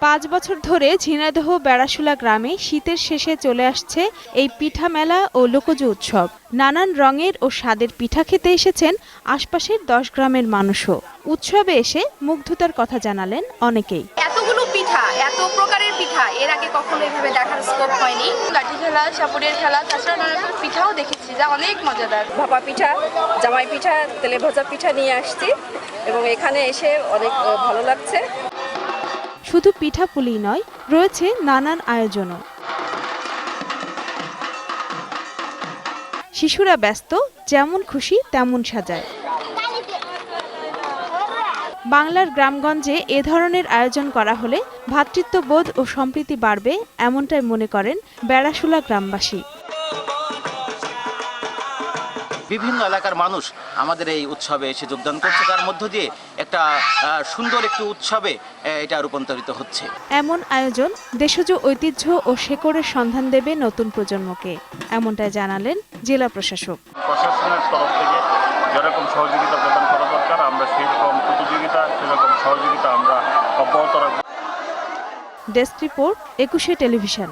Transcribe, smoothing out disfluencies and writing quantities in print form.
5 বছর ধরে ঝিনাইদহ বেড়াশুলা গ্রামে শীতের শেষে চলে আসছে এই পিঠা মেলা ও লোকজ উৎসব। নানান রঙের ও স্বাদের পিঠা খেতে এসেছেন আশপাশের 10 গ্রামের মানুষও। উৎসবে এসে মুগ্ধতার কথা জানালেন অনেকেই। এতগুলো পিঠা, এত প্রকারের পিঠা এর আগে কখনো এভাবে দেখার স্কোপ হয়নি। লাঠি খেলা, সাপুরের খেলা, তাছাড়া নানা রকম পিঠাও দেখেছি যা অনেক মজাদার। ভাপা পিঠা, জামাই পিঠা, তেলে ভাজা পিঠা নিয়ে আসছি এবং এখানে এসে অনেক ভালো লাগছে। শুধু পিঠাপুলি নয়, রয়েছে নানান আয়োজনও। শিশুরা ব্যস্ত, যেমন খুশি তেমন সাজায়। বাংলার গ্রামগঞ্জে এ ধরনের আয়োজন করা হলে ভ্রাতৃত্ববোধ ও সম্প্রীতি বাড়বে, এমনটাই মনে করেন বেড়াশুলা গ্রামবাসী। বিভিন্ন এলাকার মানুষ আমাদের এই উৎসবে এসে যোগদান করছে, তার মধ্য দিয়ে একটা সুন্দর একটি উৎসবে এটা রূপান্তরিত হচ্ছে। এমন আয়োজন দেশজ ঐতিহ্য ও শেকড়ের সন্ধান দেবে নতুন প্রজন্মকে, এমনটাই জানালেন জেলা প্রশাসক। প্রশাসনের তরফ থেকে যেরকম সহযোগিতা প্রদান করা দরকার, আমরা সেরকম সহযোগিতা আমরা অব্যাহত রাখব। Desk report, 21 television.